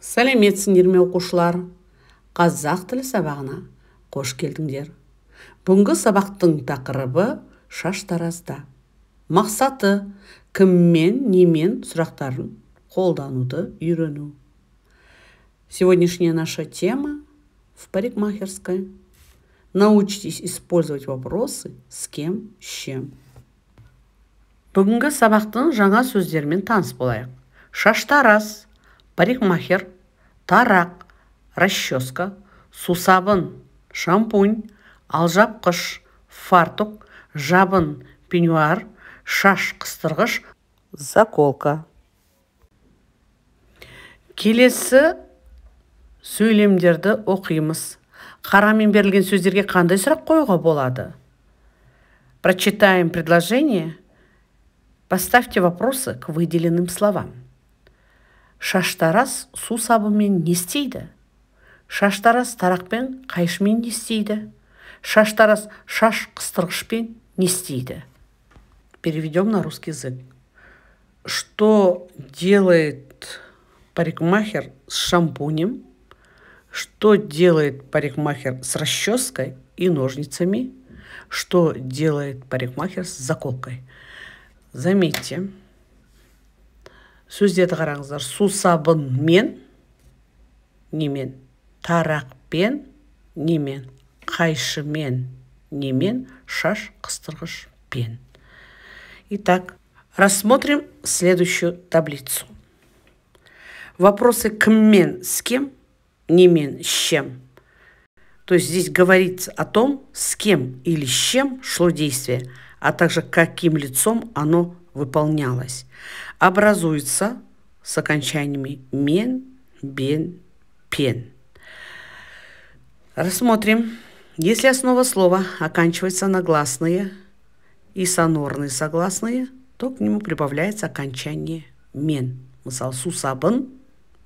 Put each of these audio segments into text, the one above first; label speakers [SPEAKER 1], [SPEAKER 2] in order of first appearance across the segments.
[SPEAKER 1] Сәлеметсіңдер ме оқушылар? Қазақ тілі сабағына қош келдіңдер. Бүгінгі сабақтың тақырыбы шаштаразда. Мақсаты кіммен, немен сұрақтарын қолдануды үйрену. Сегодняшняя наша тема в парикмахерской. Научитесь использовать вопросы с кем, с чем. Бүгінгі сабақтың жаңа сөздермен таныс болайық. Шаштараз, парикмахер, тарақ, расческа, сусабын, шампунь, алжапқыш, фартук, жабын, пеньюар, шаш қыстырғыш, заколка. Келесі сөйлемдерді оқимыз. Қарамен берілген сөздерге қандай сұрақ қоюға болады? Прочитаем предложение. Поставьте вопросы к выделенным словам. Шаштараз сусабымен не істейді? Шаштараз тарақпен қайшымен не істейді? Шаштараз шаш қыстырғышпен не істейді? Переведем на русский язык. Что делает парикмахер с шампунем? Что делает парикмахер с расческой и ножницами? Что делает парикмахер с заколкой? Заметьте, сөздерді қараңыздар. Сусабынмен, немен, тарақпен, немен, қайшымен, немен, шаш қыстырғышпен. Итак, рассмотрим следующую таблицу. Вопросы кіммен, с кем, немен, с чем. То есть здесь говорится о том, с кем или с чем шло действие, а также каким лицом оно выполнялось. Образуется с окончаниями мен, бен, пен. Рассмотрим. Если основа слова оканчивается на гласные и сонорные согласные, то к нему прибавляется окончание мен. Мысал сусабын,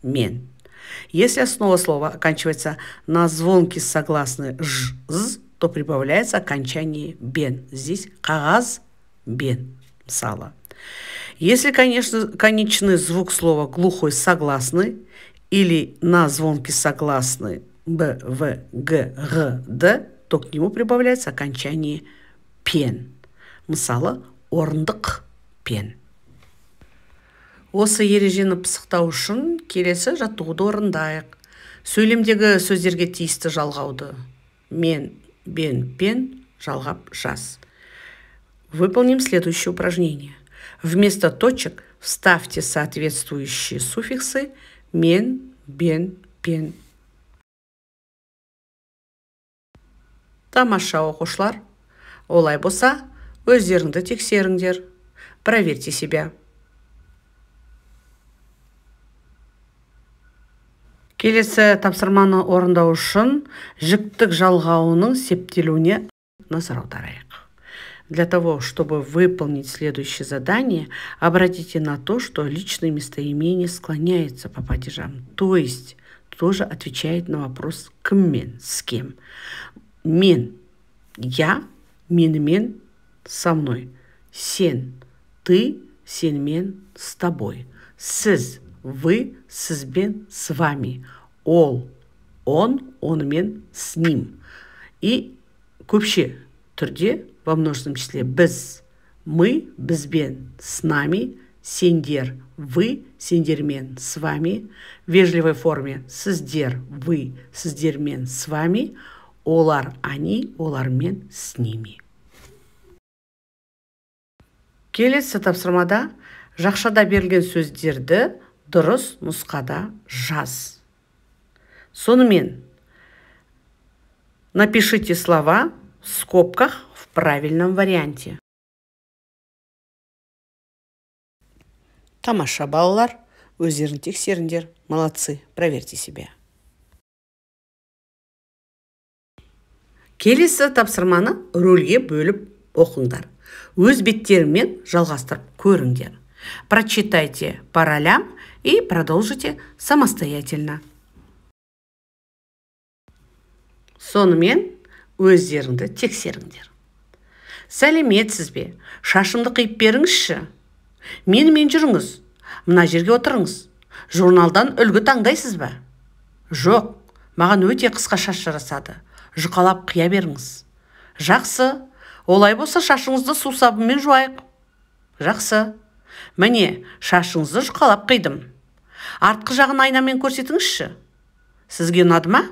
[SPEAKER 1] мен. Если основа слова оканчивается на звонкие согласные ж, з, то прибавляется окончание бен. Здесь қағаз, бен. Мысалы. Если, конечно, конечный звук слова глухой согласный или на звонкий согласный б, в, г, г, д, то к нему прибавляется окончание пен. Мысалы, орындық, пен. Осы ережені пысықтау үшін келесі жаттығуды орындайық. Сөйлемдегі сөздерге тиісті жалғауды мен, бен, пен жалғап жаз. Выполним следующее упражнение. Вместо точек вставьте соответствующие суффиксы мен, бен, пен. Тамаша оқушылар. Олай болса, өздеріңді тексеріңдер. Проверьте себя. Келесі тапсырманы орындау үшін жіктік жалғауының септелуіне назар аударайық. Для того, чтобы выполнить следующее задание, обратите на то, что личное местоимение склоняется по падежам, то есть тоже отвечает на вопрос кіммен, с кем. Мен, я, менімен, со мной. Сен, ты, сенмен, с тобой. Сіз, вы, сізбен, с вами. Ол, он, онымен, с ним. И көпше түрде во множественном числе біз, мы, бізбен, с нами, сендер, вы, сендермен, с вами. В вежливой форме сіздер, вы, сіздермен, с вами. Олар, они, олармен, с ними. Келесі тапсырмада жақшада берілген сөздерді дұрыс нұсқада жаз. Сонымен, напишите слова в скобках в правильном варианте. Тамаша балалар, өздерін тексеріңдер. Молодцы, проверьте себя. Келесі тапсырманы рөлге бөліп оқыңдар. Өз беттерімен жалғастырып көріңдер. Прочитайте по ролям и продолжите самостоятельно. Сонымен өздеріңді тексеріңдер. Сәлеметсіз бе? Шашымды қиып беріңізші. Менімен жүріңіз. Мына жерге отырыңыз. Журналдан үлгі таңдайсыз ба? Жоқ, маған өте қысқа шаш жарасады. Жұқалап қия беріңіз. Жақсы, олай болса шашыңызды су сабынмен жуайық. Жақсы. Міне, шашыңызды жұқалап қидым. Артқы жағын айнамен көрсетіңізші. Сізге ұнады ма?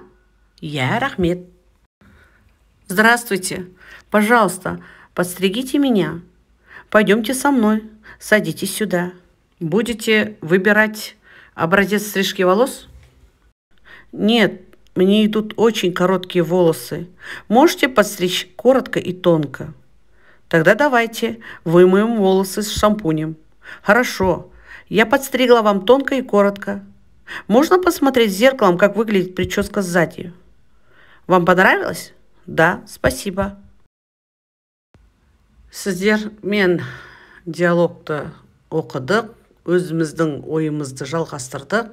[SPEAKER 1] Я, рахмет. Здравствуйте. Пожалуйста, подстригите меня. Пойдемте со мной. Садитесь сюда. Будете выбирать образец стрижки волос? Нет, мне идут очень короткие волосы. Можете подстричь коротко и тонко? Тогда давайте вымоем волосы с шампунем. Хорошо, я подстригла вам тонко и коротко. Можно посмотреть в зеркалом, как выглядит прическа сзади? Вам понравилось? Да, спасибо. Сіздермен диалогты оқыдық, өзіміздің ойымызды жалғастырдық.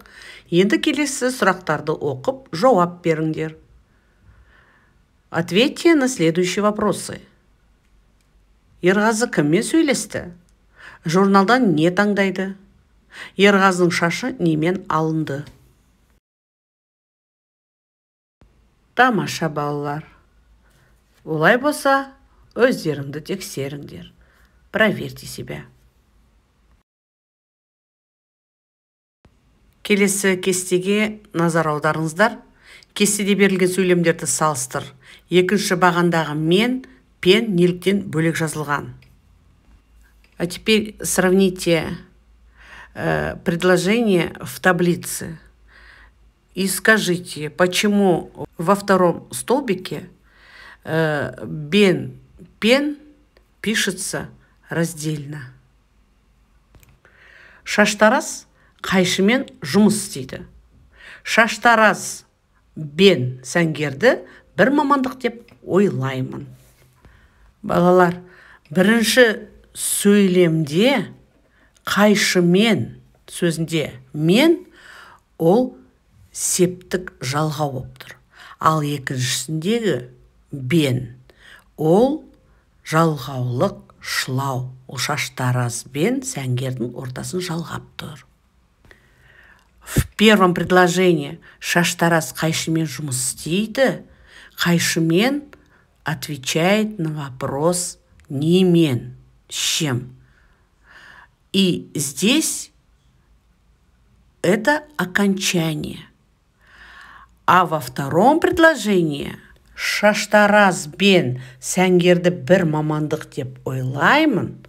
[SPEAKER 1] Енді келесі сұрақтарды оқып, жауап беріңдер. Ответьте на следующие вопросы. Ерғазы кіммен сөйлесті? Журналдан не таңдайды? Ерғазының шашы немен алынды? Тамаша балалар. Олай болса, өздеріңді тексеріңдер. Проверьте себя. Келесі кестеге назар аударыңыздар. Кестеде берілген сөйлемдерді салыстыр. Екінші бағандағы мен, пен неліктен бөлек жазылған. А теперь сравните предложение в таблице и скажите, почему во втором столбике бен, пен пишется раздельно. Шаштараз қайшымен жұмыс істейді. Шаштараз бен сәнгерді бір мамандық деп ойлаймын. Балалар, бірінші сөйлемде қайшымен сөзінде мен ол септік жалғау болып тұр. Ал екіншісіндегі бен ол жалғаулық шылау. Ол шаштараз бен сәнгердің ортасын жалғап тұр. В первом предложении шаштараз қайшымен жұмыс істейді. Қайшымен отвечает на вопрос не мен, с чем. И здесь это окончание. А во втором предложении шаштараз бен сәнгерді бір мамандық деп ойлаймын,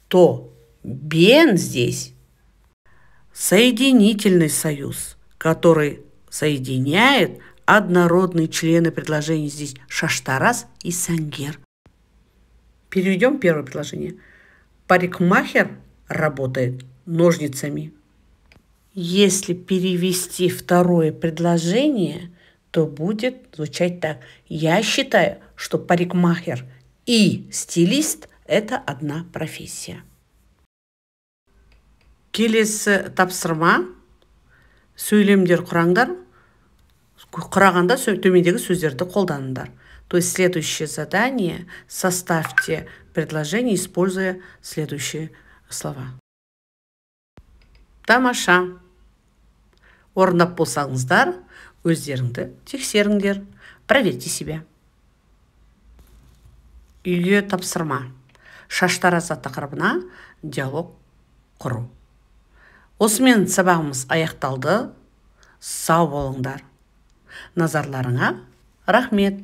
[SPEAKER 1] то бен здесь соединительный союз, который соединяет однородные члены предложений, здесь шаштараз и сәнгер. Переведем первое предложение. Парикмахер работает ножницами. Если перевести второе предложение, то будет звучать так. Я считаю, что парикмахер и стилист – это одна профессия. Келесі тапсырма, сөйлемдер құраңдар. Құрағанда төмендегі сөздерді қолданыңдар. То есть следующее задание – составьте предложение, используя следующие слова. Тамаша. Орындап болсаңыздар, өздеріңді тексеріңдер. Проверьте себя. Үйге тапсырма. Шаштараз тақырыбына диалог құру. Осымен сабағымыз аяқталды. Сау болыңдар. Назарларыңа рахмет.